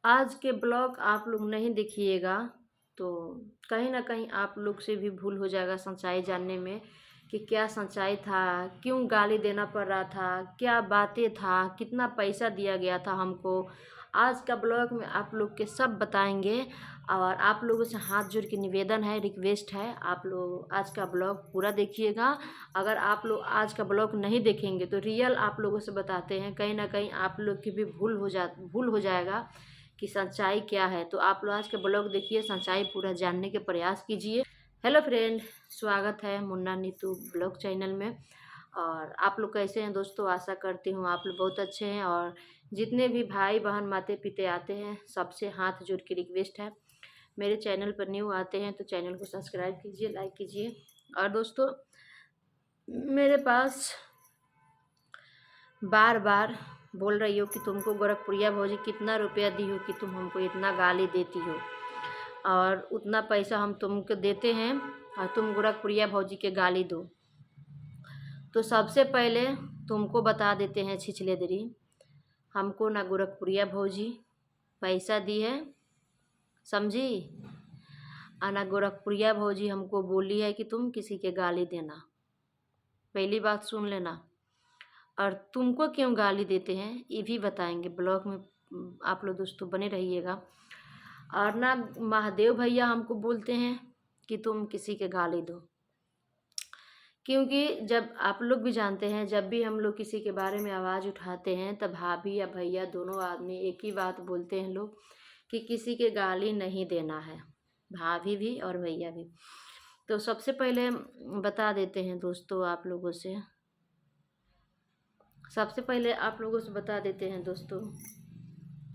आज के ब्लॉग आप लोग नहीं देखिएगा तो कहीं ना कहीं आप लोग से भी भूल हो जाएगा सच्चाई जानने में कि क्या सच्चाई था, क्यों गाली देना पड़ रहा था, क्या बातें था, कितना पैसा दिया गया था हमको। आज का ब्लॉग में आप लोग के सब बताएंगे। और आप लोगों से हाथ जोड़ के निवेदन है, रिक्वेस्ट है, आप लोग आज का ब्लॉग पूरा देखिएगा। अगर आप लोग आज का ब्लॉग नहीं देखेंगे तो रियल आप लोगों से बताते हैं कहीं ना कहीं आप लोग की भी भूल हो जाएगा कि सच्चाई क्या है। तो आप लोग आज का ब्लॉग देखिए, सच्चाई पूरा जानने के प्रयास कीजिए। हेलो फ्रेंड, स्वागत है मुन्ना नीतू ब्लॉग चैनल में। और आप लोग कैसे हैं दोस्तों? आशा करती हूँ आप लोग बहुत अच्छे हैं। और जितने भी भाई बहन माते पिते आते हैं सबसे हाथ जोड़ के रिक्वेस्ट है, मेरे चैनल पर न्यू आते हैं तो चैनल को सब्सक्राइब कीजिए, लाइक कीजिए। और दोस्तों, मेरे पास बार बार बोल रही हो कि तुमको गोरखपुरिया भौजी कितना रुपया दी हो कि तुम हमको इतना गाली देती हो, और उतना पैसा हम तुमको देते हैं और तुम गोरखपुरिया भौजी के गाली दो। तो सबसे पहले तुमको बता देते हैं छिछले दरी, हमको ना गोरखपुरिया भौजी पैसा दी है, समझी? और ना गोरखपुरिया भौजी हमको बोली है कि तुम किसी के गाली देना। पहली बात सुन लेना। और तुमको क्यों गाली देते हैं ये भी बताएंगे ब्लॉग में, आप लोग दोस्तों बने रहिएगा। और ना महादेव भैया हमको बोलते हैं कि तुम किसी के गाली दो, क्योंकि जब आप लोग भी जानते हैं जब भी हम लोग किसी के बारे में आवाज़ उठाते हैं तब भाभी या भैया दोनों आदमी एक ही बात बोलते हैं लोग कि किसी के गाली नहीं देना है, भाभी भी और भैया भी। तो सबसे पहले बता देते हैं दोस्तों आप लोगों से, सबसे पहले आप लोगों से बता देते हैं दोस्तों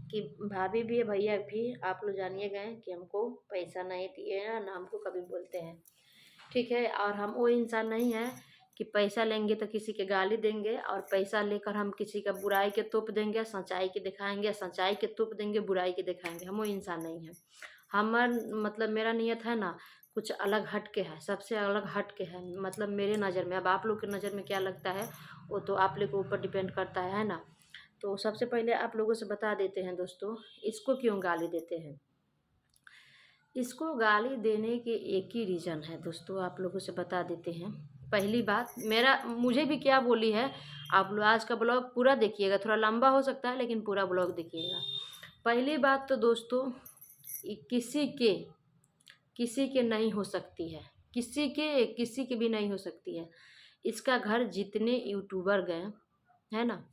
कि भाभी भी भैया भी आप लोग जानिए गए कि हमको पैसा नहीं दिए हैं ना हमको कभी बोलते हैं, ठीक है। और हम वो इंसान नहीं है कि पैसा लेंगे तो किसी के गाली देंगे और पैसा लेकर हम किसी का बुराई के तोप देंगे, सच्चाई के दिखाएंगे, सच्चाई के तोप देंगे, बुराई के दिखाएंगे। हम वो इंसान नहीं है। हमार मतलब मेरा नियत है ना कुछ अलग हट के है, सबसे अलग हट के है, मतलब मेरे नज़र में। अब आप लोग की नज़र में क्या लगता है वो तो आप लोग के ऊपर डिपेंड करता है ना। तो सबसे पहले आप लोगों से बता देते हैं दोस्तों, इसको क्यों गाली देते हैं। इसको गाली देने के एक ही रीज़न है दोस्तों, आप लोगों से बता देते हैं। पहली बात, मुझे भी क्या बोली है, आप लोग आज का ब्लॉग पूरा देखिएगा, थोड़ा लंबा हो सकता है लेकिन पूरा ब्लॉग देखिएगा। पहली बात तो दोस्तों, किसी के नहीं हो सकती है, किसी के भी नहीं हो सकती है। इसका घर जितने यूट्यूबर गए है ना,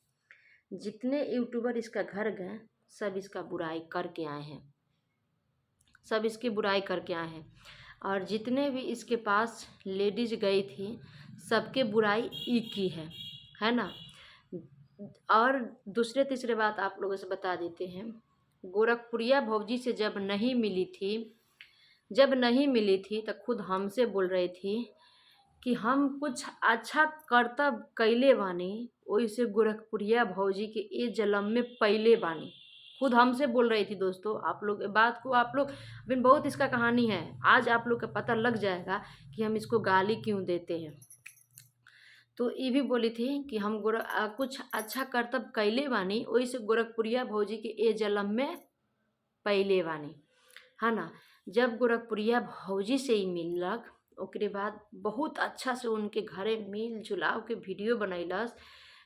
जितने यूट्यूबर इसका घर गए सब इसका बुराई करके आए हैं, सब इसकी बुराई करके आए हैं। और जितने भी इसके पास लेडीज गई थी सबके बुराई एक ही है ना। और दूसरे तीसरे बात आप लोगों से बता देते हैं, गोरखपुरिया भौजी से जब नहीं मिली थी तो खुद हमसे बोल रही थी कि हम कुछ अच्छा करतब कैले बानी, वैसे गोरखपुरिया भौजी के ये जन्म में पहले बानी। खुद हमसे बोल रही थी दोस्तों। आप लोग बात को आप लोग अभी बहुत इसका कहानी है, आज आप लोग का पता लग जाएगा कि हम इसको गाली क्यों देते हैं। तो ये भी बोली थी कि हम कुछ अच्छा करतब कैले बानी, वैसे गोरखपुरिया भौजी के ये जन्म में पहले बानी, है ना। जब गोरखपुरिया भौजी से ही मिलक ओकरे बाद बहुत अच्छा से उनके घरे मिल जुलाव के वीडियो बनैलस,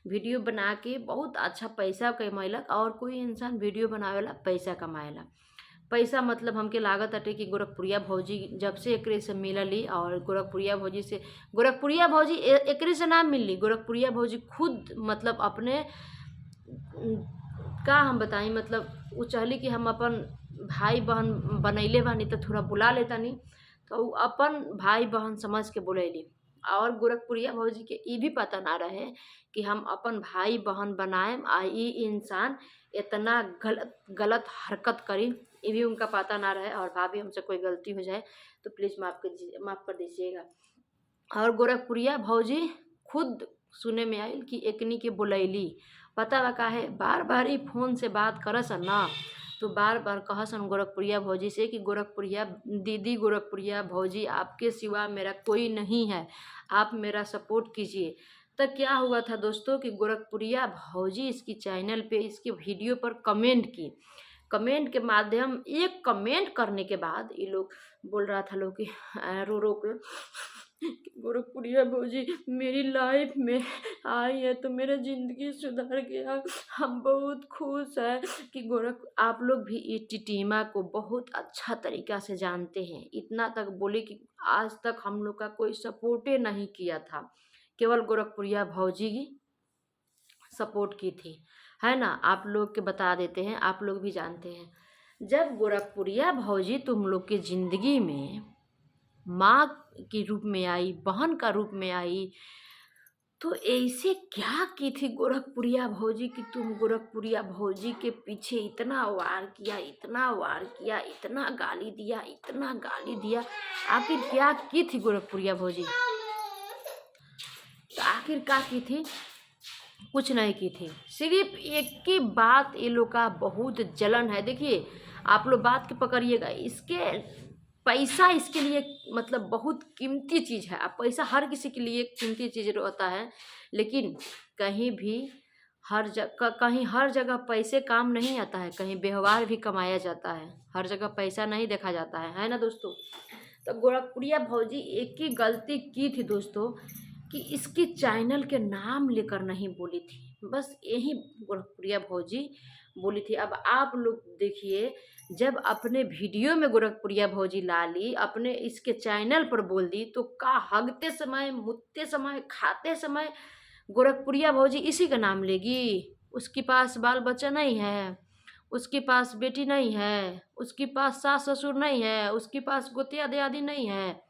वीडियो बना के बहुत अच्छा पैसा कमैलक। और कोई इंसान वीडियो बनावेला पैसा कमाएला, पैसा मतलब हमके लागत अटे कि गोरखपुरिया भौजी जब से एकरे से मिलली और गोरखपुरिया भौजी एकरे से ना मिलली, गोरखपुरिया भौजी खुद मतलब अपने का हम बताई, मतलब वो चाहली कि हम अपन भाई बहन बनैले बानी तो थोड़ा बुला लेता नहीं, तो अपन भाई बहन समझ के बोलैली। और गोरखपुरिया भौजी के ये भी पता ना रहे कि हम अपन भाई बहन बनाएम आ ये इंसान इतना गलत गलत हरकत करी, ये भी उनका पता ना रहे। और भाभी हमसे कोई गलती हो जाए तो प्लीज़ माफ़ कर दीजिएगा। और गोरखपुरिया भौजी खुद सुने में आयल कि एकनी के बुलैली, पता बा काहे, बार बार ही फ़ोन से बात करसन ना तो बार बार कहसन गोरखपुरिया भौजी से कि गोरखपुरिया दीदी, गोरखपुरिया भौजी आपके सिवा मेरा कोई नहीं है, आप मेरा सपोर्ट कीजिए। तो क्या हुआ था दोस्तों कि गोरखपुरिया भौजी इसकी चैनल पे इसके वीडियो पर कमेंट की, कमेंट के माध्यम, एक कमेंट करने के बाद ये लोग बोल रहा था लोग कि रो रो के कि गोरखपुरिया भौजी मेरी लाइफ में आई है तो मेरा ज़िंदगी सुधर गया, हम बहुत खुश हैं कि गोरख आप लोग भी ये टिटिमा को बहुत अच्छा तरीक़ा से जानते हैं। इतना तक बोले कि आज तक हम लोग का कोई सपोर्टे नहीं किया था, केवल गोरखपुरिया भौजी की सपोर्ट की थी, है ना। आप लोग के बता देते हैं, आप लोग भी जानते हैं। जब गोरखपुरिया भौजी तुम लोग की ज़िंदगी में माँ के रूप में आई, बहन का रूप में आई, तो ऐसे क्या की थी गोरखपुरिया भौजी कि तुम गोरखपुरिया भौजी के पीछे इतना वार किया, इतना वार किया, इतना गाली दिया, इतना गाली दिया। आखिर क्या की थी गोरखपुरिया भौजी? तो आखिर क्या की थी? कुछ नहीं की थी। सिर्फ एक ही बात ये लोग का बहुत जलन है। देखिए आप लोग बात के पकड़िएगा, इसके पैसा इसके लिए मतलब बहुत कीमती चीज़ है। अब पैसा हर किसी के लिए कीमती चीज़ होता है, लेकिन कहीं भी कहीं हर जगह पैसे काम नहीं आता है, कहीं व्यवहार भी कमाया जाता है, हर जगह पैसा नहीं देखा जाता है ना दोस्तों। तो गोरखपुरिया भौजी एक ही गलती की थी दोस्तों कि इसकी चैनल के नाम लेकर नहीं बोली थी, बस यही गोरखपुरिया भौजी बोली थी। अब आप लोग देखिए, जब अपने वीडियो में गोरखपुरिया भौजी ला ली, अपने इसके चैनल पर बोल दी, तो का हगते समय, मुतते समय, खाते समय गोरखपुरिया भौजी इसी का नाम लेगी? उसके पास बाल बच्चा नहीं है, उसके पास बेटी नहीं है, उसके पास सास ससुर नहीं है, उसके पास गोतिया दियादी नहीं है,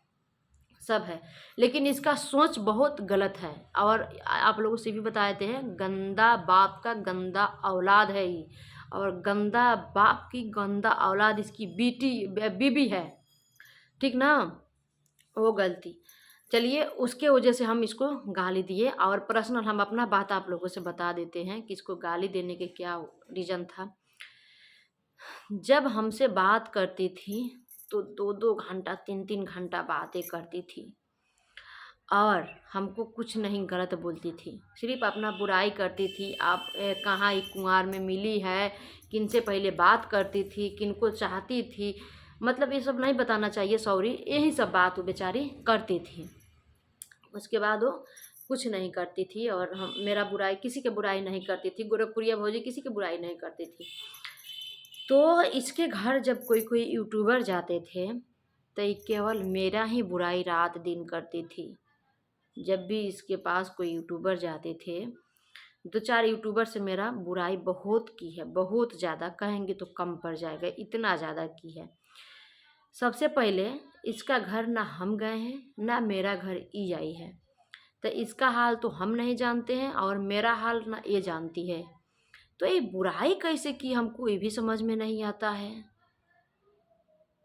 सब है, लेकिन इसका सोच बहुत गलत है। और आप लोगों से भी बताए थे, गंदा बाप का गंदा औलाद है ये, और गंदा बाप की गंदा औलाद इसकी बीबी है, ठीक ना। वो गलती, चलिए उसके वजह से हम इसको गाली दिए। और पर्सनल हम अपना बात आप लोगों से बता देते हैं कि इसको गाली देने के क्या रीज़न था। जब हमसे बात करती थी तो 2-2 घंटा, 3-3 घंटा बातें करती थी, और हमको कुछ नहीं गलत बोलती थी, सिर्फ अपना बुराई करती थी। आप कहाँ एक कुंवार में मिली है, किन से पहले बात करती थी, किनको चाहती थी, मतलब ये सब नहीं बताना चाहिए, सॉरी, यही सब बात वो बेचारी करती थी। उसके बाद वो कुछ नहीं करती थी, और हम मेरा बुराई, किसी के बुराई नहीं करती थी, गोरखपुरिया भौजी किसी की बुराई नहीं करती थी। तो इसके घर जब कोई कोई यूट्यूबर जाते थे तो ये केवल मेरा ही बुराई रात दिन करती थी। जब भी इसके पास कोई यूट्यूबर जाते थे, 2-4 यूट्यूबर से मेरा बुराई बहुत की है, बहुत ज़्यादा, कहेंगे तो कम पड़ जाएगा, इतना ज़्यादा की है। सबसे पहले इसका घर ना हम गए हैं, ना मेरा घर ई आई है, तो इसका हाल तो हम नहीं जानते हैं, और मेरा हाल ना ये जानती है। तो ये बुराई कैसे की हमको ये भी समझ में नहीं आता है।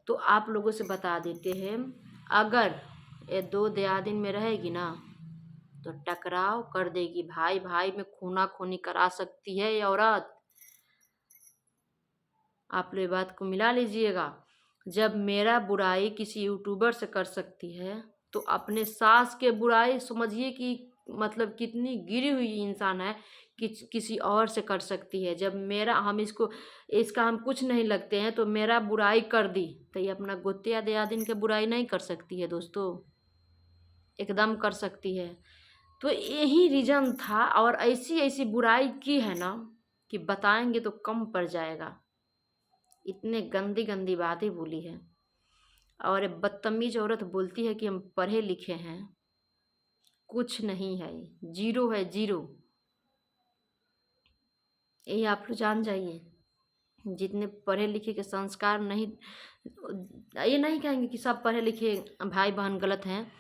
तो आप लोगों से बता देते हैं, अगर ये 2 दियादिन में रहेगी ना तो टकराव कर देगी, भाई भाई में खूना खूनी करा सकती है ये औरत। आप लोग बात को मिला लीजिएगा। जब मेरा बुराई किसी यूट्यूबर से कर सकती है, तो अपने सास के बुराई समझिए कि मतलब कितनी गिरी हुई इंसान है कि किसी और से कर सकती है। जब मेरा, हम इसका हम कुछ नहीं लगते हैं, तो मेरा बुराई कर दी, तो ये अपना गोतिया दियादिन के बुराई नहीं कर सकती है दोस्तों? एकदम कर सकती है। तो यही रीज़न था, और ऐसी ऐसी बुराई की है ना कि बताएंगे तो कम पड़ जाएगा, इतने गंदी गंदी बातें बोली है। और बदतमीज औरत बोलती है कि हम पढ़े लिखे हैं, कुछ नहीं है, जीरो है, जीरो। यही आप लोग जान जाइए। जितने पढ़े लिखे के संस्कार नहीं, ये नहीं कहेंगे कि सब पढ़े लिखे भाई बहन गलत हैं,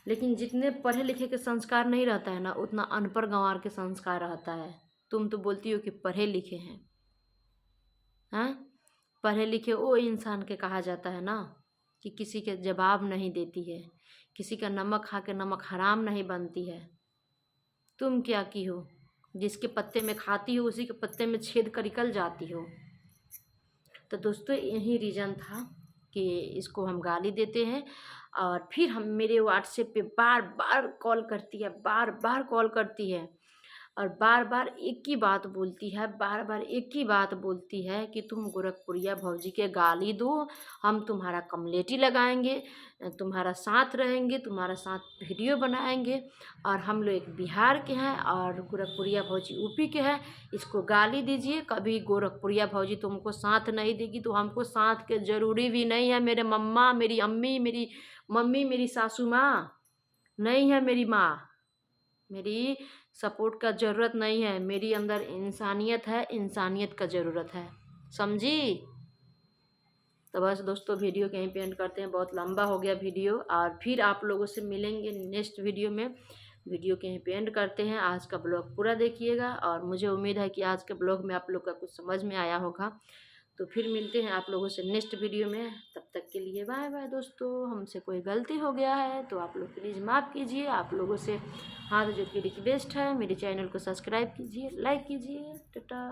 लेकिन जितने पढ़े लिखे के संस्कार नहीं रहता है ना, उतना अनपढ़ गंवार के संस्कार रहता है। तुम तो बोलती हो कि पढ़े लिखे हैं, हाँ, पढ़े लिखे वो इंसान के कहा जाता है ना कि किसी के जवाब नहीं देती है, किसी का नमक खा के नमक हराम नहीं बनती है। तुम क्या की हो, जिसके पत्ते में खाती हो उसी के पत्ते में छेद कर निकल जाती हो। तो दोस्तों यही रीज़न था कि इसको हम गाली देते हैं। और फिर हम मेरे व्हाट्सएप पे बार बार कॉल करती है, बार बार कॉल करती है, और बार बार एक ही बात बोलती है, बार बार एक ही बात बोलती है कि तुम गोरखपुरिया भौजी के गाली दो, हम तुम्हारा कमलेटी लगाएंगे, तुम्हारा साथ रहेंगे, तुम्हारा साथ वीडियो बनाएंगे। और हम लोग एक बिहार के हैं और गोरखपुरिया भौजी यूपी के हैं, इसको गाली दीजिए। कभी गोरखपुरिया भौजी तुमको साथ नहीं देगी तो हमको साथ के ज़रूरी भी नहीं है। मेरे मम्मा, मेरी अम्मी, मेरी मम्मी, मेरी सासू माँ नहीं है, मेरी माँ, मेरी सपोर्ट का ज़रूरत नहीं है। मेरी अंदर इंसानियत है, इंसानियत का ज़रूरत है, समझी। तो बस दोस्तों वीडियो कहीं पे एंड करते हैं, बहुत लंबा हो गया वीडियो, और फिर आप लोगों से मिलेंगे नेक्स्ट वीडियो में। वीडियो कहीं पे एंड करते हैं। आज का ब्लॉग पूरा देखिएगा और मुझे उम्मीद है कि आज के ब्लॉग में आप लोग का कुछ समझ में आया होगा। तो फिर मिलते हैं आप लोगों से नेक्स्ट वीडियो में। तब तक के लिए बाय बाय दोस्तों। हमसे कोई गलती हो गया है तो आप लोग प्लीज़ माफ़ कीजिए। आप लोगों से हाथ जोड़ के रिक्वेस्ट है, मेरे चैनल को सब्सक्राइब कीजिए, लाइक कीजिए। टाटा।